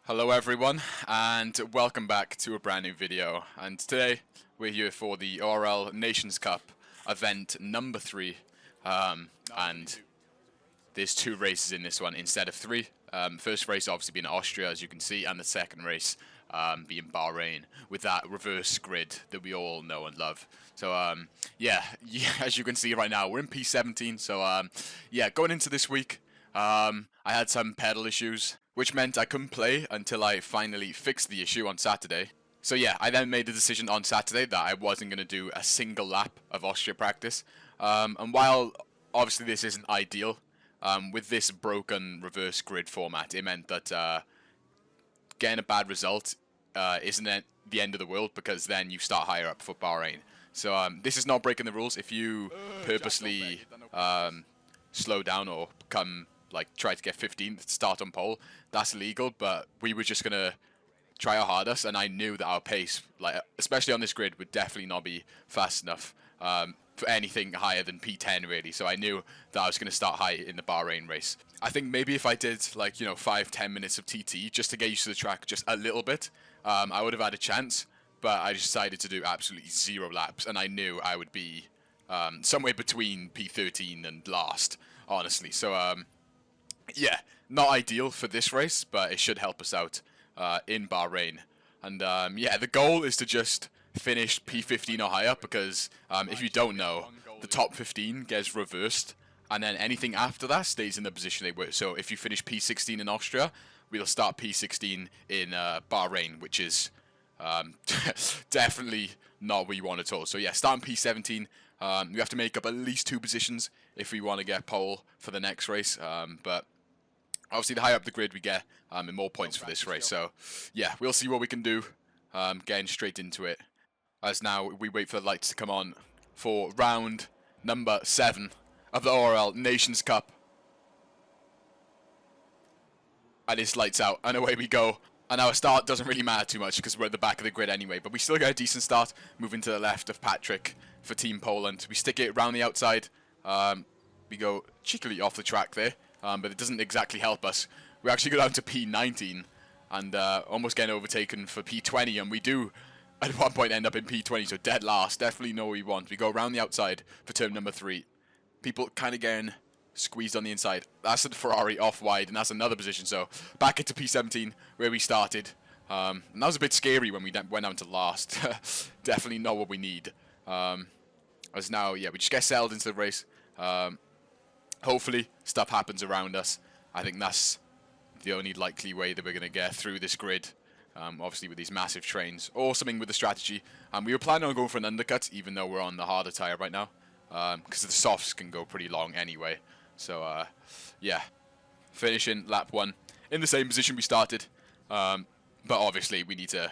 Hello everyone, and welcome back to a brand new video. And today we're here for the ORL Nations Cup event number 3. And there's 2 races in this one instead of 3. First race obviously being Austria, as you can see, and the second race being Bahrain, with that reverse grid that we all know and love. So yeah, as you can see right now, we're in P17. So yeah, going into this week, I had some pedal issues, which meant I couldn't play until I finally fixed the issue on Saturday. So yeah, I then made the decision on Saturday that I wasn't going to do a single lap of Austria practice. And while obviously this isn't ideal, with this broken reverse grid format, it meant that getting a bad result isn't the end of the world, because then you start higher up for Bahrain. So this is not breaking the rules. If you purposely slow down or try to get 15th, start on pole, that's illegal. But we were just gonna try our hardest, and I knew that our pace, especially on this grid, would definitely not be fast enough for anything higher than P10 really. So I knew that I was gonna start high in the Bahrain race. I think maybe if I did 5-10 minutes of TT just to get used to the track just a little bit, I would have had a chance. But I decided to do absolutely 0 laps, and I knew I would be somewhere between P13 and last, honestly. So yeah, not ideal for this race, but it should help us out in Bahrain. And yeah, the goal is to just finish P15 or higher, because if you don't know, the top 15 gets reversed, and then anything after that stays in the position they were. So if you finish P16 in Austria, we'll start P16 in Bahrain, which is definitely not what you want at all. So yeah, starting P17, we have to make up at least 2 positions if we want to get pole for the next race. But obviously, the higher up the grid we get, and more points for this race. So yeah, we'll see what we can do. Getting straight into it, as now we wait for the lights to come on for round number 7 of the ORL Nations Cup. And it's lights out, and away we go. And our start doesn't really matter too much because we're at the back of the grid anyway, but we still get a decent start, moving to the left of Patrick for Team Poland. We stick it around the outside. We go cheekily off the track there, but it doesn't exactly help us. We actually go down to P19 and almost getting overtaken for P20, and we do at one point end up in P20, so dead last. Definitely know what we want. We go around the outside for turn number 3. People kind of getting squeezed on the inside. That's the Ferrari off wide, and that's another position. So back into P17 where we started. And that was a bit scary when we went down to last. Definitely not what we need. As now, yeah, we just get settled into the race. Hopefully stuff happens around us. I think that's the only likely way that we're going to get through this grid. Obviously with these massive trains, or something with the strategy. We were planning on going for an undercut, even though we're on the harder tyre right now, because the softs can go pretty long anyway. So yeah, finishing lap 1 in the same position we started, but obviously we need to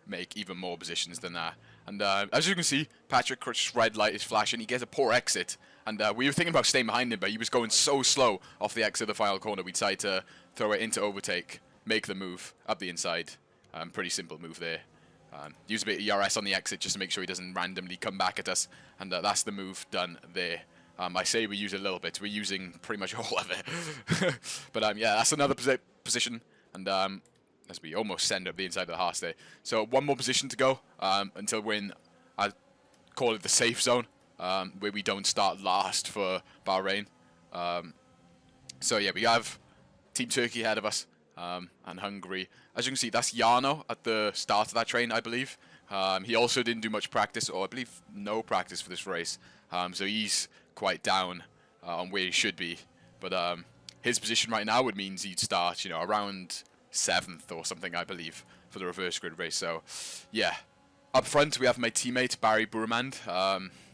make even more positions than that. And as you can see, Patrick's red light is flashing. He gets a poor exit, and we were thinking about staying behind him, but he was going so slow off the exit of the final corner. We decided to throw it into overtake, make the move up the inside. Pretty simple move there. Use a bit of ERS on the exit just to make sure he doesn't randomly come back at us, and that's the move done there. I say we use a little bit. We're using pretty much all of it. But yeah, that's another position, and as we almost send up the inside of the Haas there. So 1 more position to go until we're in, I call it the safe zone, where we don't start last for Bahrain. So yeah, we have Team Turkey ahead of us, and Hungary. As you can see, that's Jarno at the start of that train, I believe. He also didn't do much practice, or I believe no practice for this race. So he's quite down on where he should be. But his position right now would mean he'd start, around 7th or something, I believe, for the reverse grid race. So yeah, up front we have my teammate Barry Burmand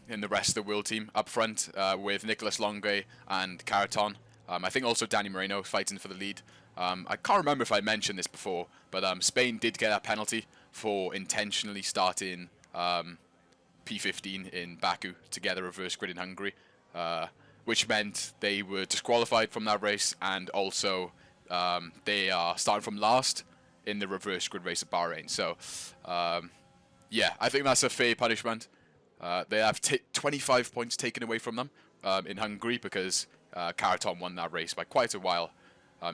in the rest of the world team. Up front with Nicholas Longue and Caraton. I think also Danny Moreno fighting for the lead. I can't remember if I mentioned this before, but Spain did get a penalty for intentionally starting P15 in Baku to get a reverse grid in Hungary, which meant they were disqualified from that race, and also they are starting from last in the reverse grid race at Bahrain. So yeah, I think that's a fair punishment. They have 25 points taken away from them in Hungary, because Caraton won that race by quite a while,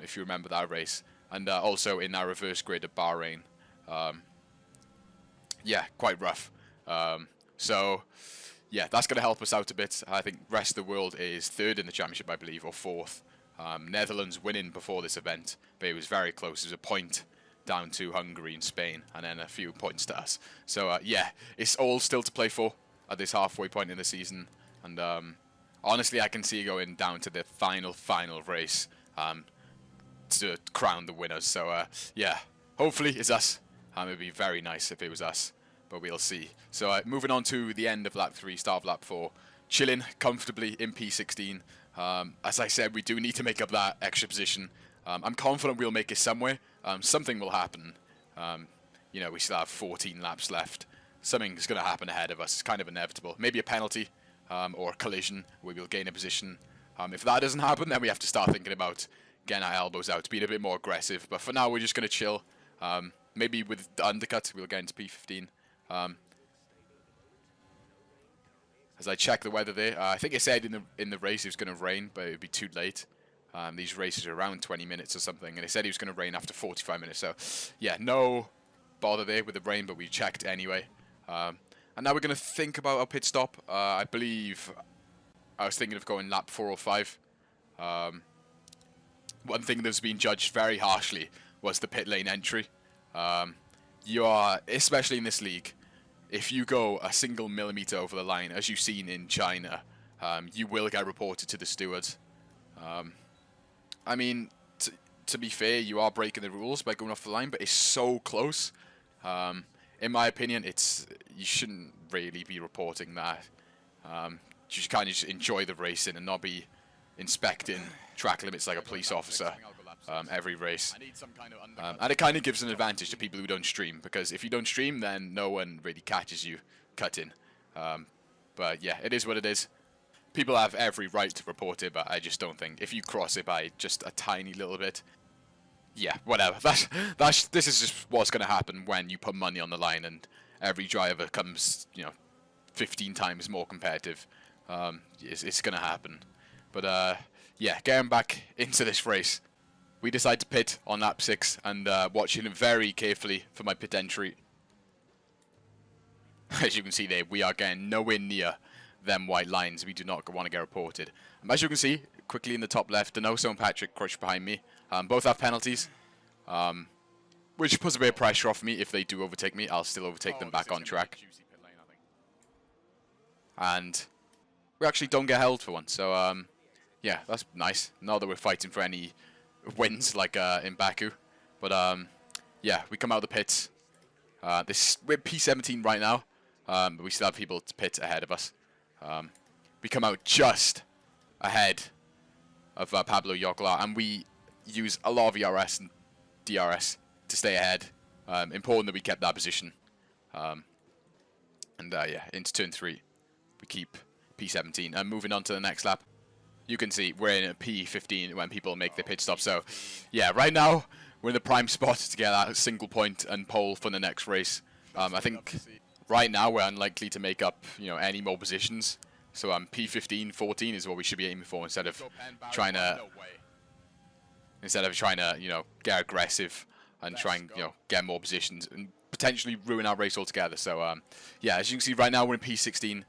if you remember that race. and also in our reverse grid of Bahrain. Yeah, quite rough. So, yeah, that's going to help us out a bit. I think rest of the world is third in the championship, I believe, or fourth. Netherlands winning before this event, but it was very close. It was a point down to Hungary and Spain, and then a few points to us. So, yeah, it's all still to play for at this halfway point in the season. And honestly, I can see it going down to the final race to crown the winners. So, yeah, hopefully it's us. It would be very nice if it was us, but we'll see. So, moving on to the end of lap 3, start of lap 4. Chilling comfortably in P16. As I said, we do need to make up that extra position. I'm confident we'll make it somewhere. Something will happen. You know, we still have 14 laps left. Something's going to happen ahead of us. It's kind of inevitable. Maybe a penalty or a collision where we'll gain a position. If that doesn't happen, then we have to start thinking about getting our elbows out, being a bit more aggressive. But for now, we're just going to chill. Maybe with the undercut, we'll get into P15. As I check the weather there, I think it said in the race it was going to rain, but it would be too late. These races are around 20 minutes or something, and it said it was going to rain after 45 minutes. So, yeah, no bother there with the rain, but we checked anyway. And now we're going to think about our pit stop. I believe I was thinking of going lap 4 or 5. One thing that's been judged very harshly was the pit lane entry. You are, especially in this league, if you go a single millimeter over the line, as you've seen in China, you will get reported to the stewards. I mean, to be fair, you are breaking the rules by going off the line, but it's so close. In my opinion, you shouldn't really be reporting that. You should kind of just enjoy the racing and not be inspecting track limits like a police officer every race. And it kind of gives an advantage to people who don't stream, because if you don't stream, then no one really catches you cutting. But yeah, it is what it is. People have every right to report it, but I just don't think if you cross it by just a tiny little bit, yeah, whatever. This is just what's going to happen when you put money on the line and every driver comes, 15 times more competitive. It's going to happen. But yeah, getting back into this race, we decide to pit on lap 6 and watching it very carefully for my pit entry. As you can see there, we are getting nowhere near them white lines. We do not want to get reported. As you can see, quickly in the top left, Denoso and Patrick crush behind me. Both have penalties, which puts a bit of pressure off me. If they do overtake me, I'll still overtake them back on track. And we actually don't get held for one. So, yeah, that's nice. Not that we're fighting for any wins like in Baku. But, yeah, we come out of the pits. We're P17 right now, but we still have people to pit ahead of us. We come out just ahead of Pablo Joglar, and we use a lot of ERS and DRS to stay ahead. Important that we kept that position. And yeah, into turn 3, we keep P17. And moving on to the next lap, you can see we're in a P15 when people make their pit stop. So yeah, right now we're in the prime spot to get that single point and pole for the next race. I think right now we're unlikely to make up any more positions. So P15, 14 is what we should be aiming for instead of trying to get aggressive and try and get more positions and potentially ruin our race altogether. So yeah, as you can see right now we're in P16.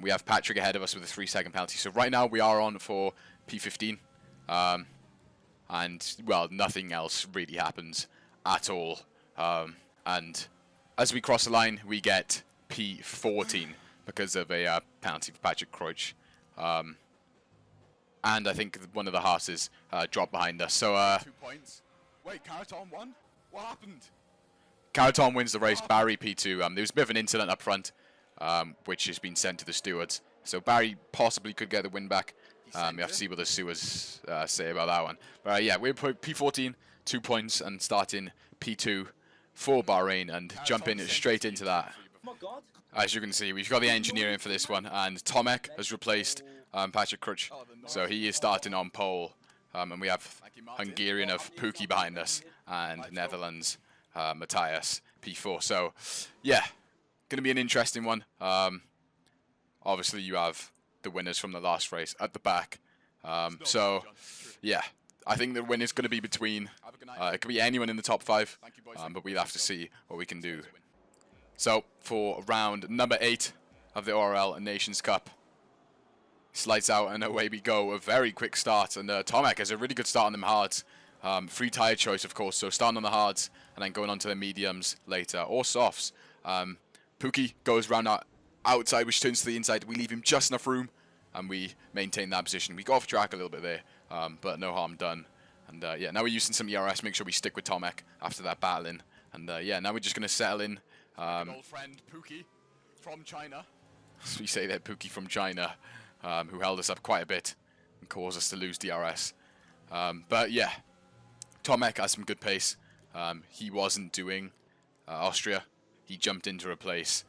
We have Patrick ahead of us with a 3-second penalty. So right now we are on for P15. And well, nothing else really happens at all. And as we cross the line, we get P14 because of a penalty for Patrick Crouch. And I think one of the horses dropped behind us. So 2 points. Wait, Caraton won? What happened? Caraton wins the race. Barry P2. There was a bit of an incident up front, which has been sent to the stewards. So Barry possibly could get the win back. We have to see what the stewards say about that one. But yeah, we're P14, 2 points, and starting P2 for Bahrain and jumping straight into that. As you can see, we've got the engineering for this one, and Tomek has replaced Patrick Crouch, so he is starting on pole. And we have Hungarian of Pookie behind us, and Netherlands, Matthias, P4. So, yeah, going to be an interesting one. Obviously, you have the winners from the last race at the back. So, yeah, I think the win is going to be between, it could be anyone in the top 5, but we'll have to see what we can do. So, for round number 8 of the ORL Nations Cup, slides out and away we go. A very quick start, and Tomek has a really good start on them hards. Free tire choice, of course, so starting on the hards and then going on to the mediums later, or softs. Pookie goes round our outside, which turns to the inside. We leave him just enough room, and we maintain that position. We go off track a little bit there, but no harm done. And yeah, now we're using some ERS. Make sure we stick with Tomek after that battling. And yeah, now we're just going to settle in. Old friend Pookie from China. As we say there, Pookie from China, who held us up quite a bit and caused us to lose DRS. But yeah, Tomek has some good pace. He wasn't doing Austria. He jumped in to replace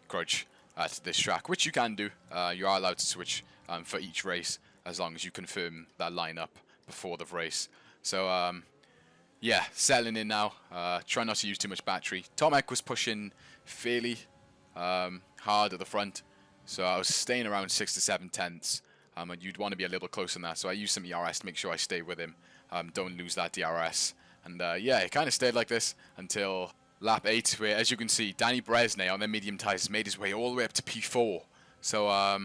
Grudge at this track, which you can do. You are allowed to switch for each race as long as you confirm that lineup before the race. So yeah, settling in now. Try not to use too much battery. Tomek was pushing fairly hard at the front, so I was staying around 6 to 7 tenths. And you'd want to be a little closer than that, so I used some ERS to make sure I stay with him. Don't lose that DRS. And yeah, it kind of stayed like this until lap 8, where, as you can see, Danny Bresnay on their medium tyres made his way all the way up to P4. So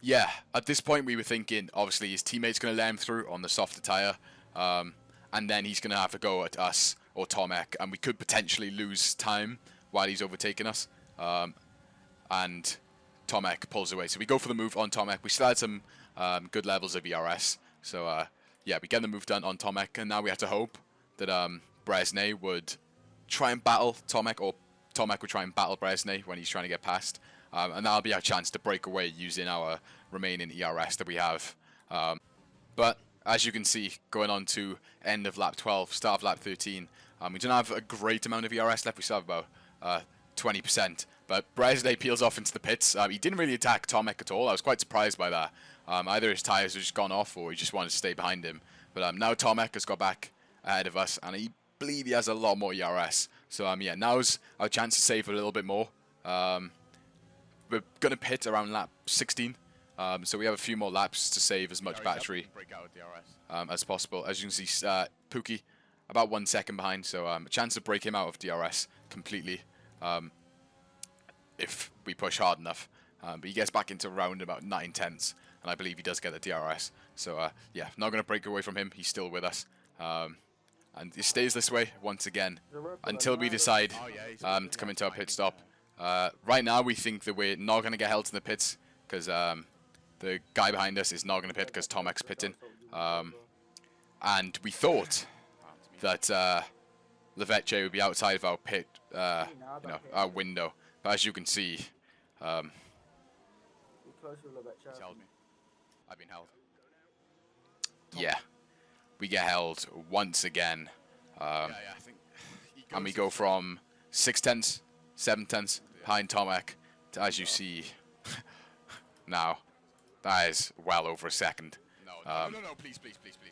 yeah, at this point we were thinking, obviously his teammate's going to let him through on the softer tyre, and then he's going to have to go at us or Tomek, and we could potentially lose time while he's overtaking us. And Tomek pulls away. So we go for the move on Tomek. We still had some good levels of ERS. So yeah, we get the move done on Tomek, and now we have to hope that Bresnay would try and battle Tomek, or Tomek would try and battle Bresnay when he's trying to get past. And that'll be our chance to break away using our remaining ERS that we have. But as you can see, going on to end of lap 12, start of lap 13, we don't have a great amount of ERS left. We still have about 20%. But Bresnay peels off into the pits. He didn't really attack Tomek at all. I was quite surprised by that. Either his tyres had just gone off, or he just wanted to stay behind him. But now Tomek has got back ahead of us, and I believe he has a lot more ERS. So yeah, now's our chance to save a little bit more. We're going to pit around lap 16. So we have a few more laps to save as much battery as possible. As you can see, Pookie about 1 second behind, so a chance to break him out of DRS completely if we push hard enough. But he gets back into around about 9 tenths, and I believe he does get the DRS. So yeah, not going to break away from him. He's still with us. And it stays this way once again until we decide to come into our pit stop. Right now we think that we're not going to get held in the pits because the guy behind us is not going to pit because Tomek's pitting. And we thought that Leveche would be outside of our pit, our window. But as you can see, he held me. I've been held. Yeah, we get held once again. I think and we go from 6 tenths, 7 tenths behind Tomek to, as you see now, that is well over a second. No, please.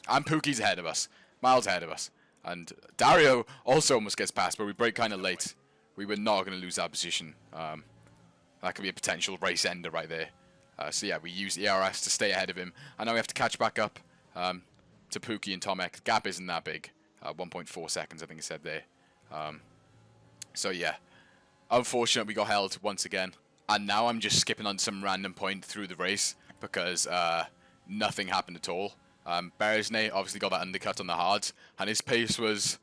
And Pookie's ahead of us, miles ahead of us. And Dario also almost gets past, but we brake kind of late. We were not going to lose that position. That could be a potential race ender right there. So yeah, we use ERS to stay ahead of him. And now we have to catch back up to Pookie and Tomek. The gap isn't that big. 1.4 seconds, I think it said there. So yeah, unfortunate we got held once again. And now I'm just skipping on some random point through the race because nothing happened at all. Bresnay obviously got that undercut on the hards, and his pace was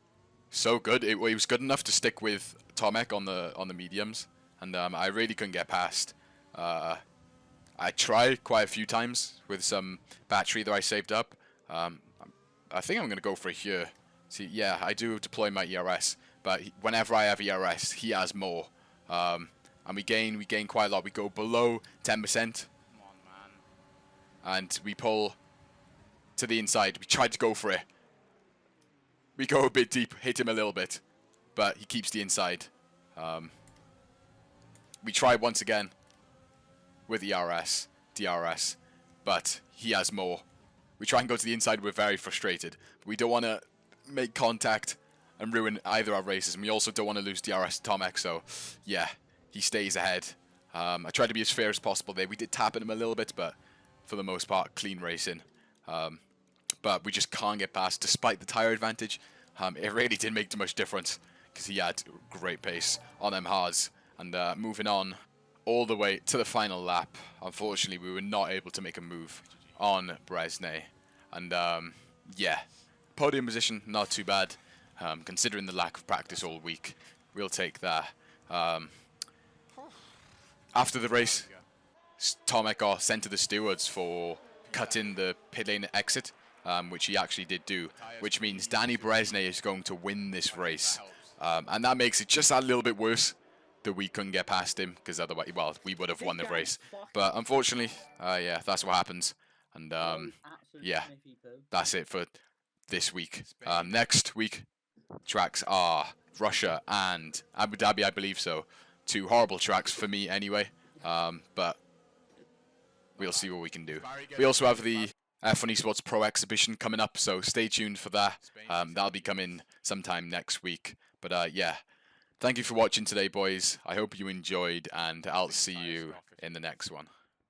so good. It was good enough to stick with Tomek on the mediums, and I really couldn't get past. I tried quite a few times with some battery that I saved up. I think I'm going to go for it here. See, yeah, I do deploy my ERS, but whenever I have ERS, he has more. And we gain quite a lot. We go below 10%. Come on, man. And we pull to the inside. We tried to go for it. We go a bit deep, hit him a little bit, but he keeps the inside. We try once again with ERS, DRS, but he has more. We try and go to the inside. We're very frustrated. We don't want to make contact and ruin either our races, and we also don't want to lose DRS to Tomek, so yeah, he stays ahead. I tried to be as fair as possible there. We did tap at him a little bit, but for the most part, clean racing. but we just can't get past despite the tyre advantage. It really didn't make too much difference because he had great pace on them hards. And moving on all the way to the final lap, unfortunately we were not able to make a move on Bresnay. And yeah, podium position not too bad considering the lack of practice all week. We'll take that. After the race, Tomek got sent to the stewards for cutting the pit lane exit, which he actually did do, which means Danny Bresnay is going to win this race. And that makes it just a little bit worse that we couldn't get past him, because otherwise, well, we would have won the race. But unfortunately, yeah, that's what happens. And yeah, that's it for this week. Next week, tracks are Russia and Abu Dhabi, I believe so. 2 horrible tracks for me anyway. But we'll see what we can do. We also have the F1 Esports Pro exhibition coming up, so stay tuned for that. That'll be coming sometime next week. But yeah, thank you for watching today, boys. I hope you enjoyed, and I'll see you in the next one.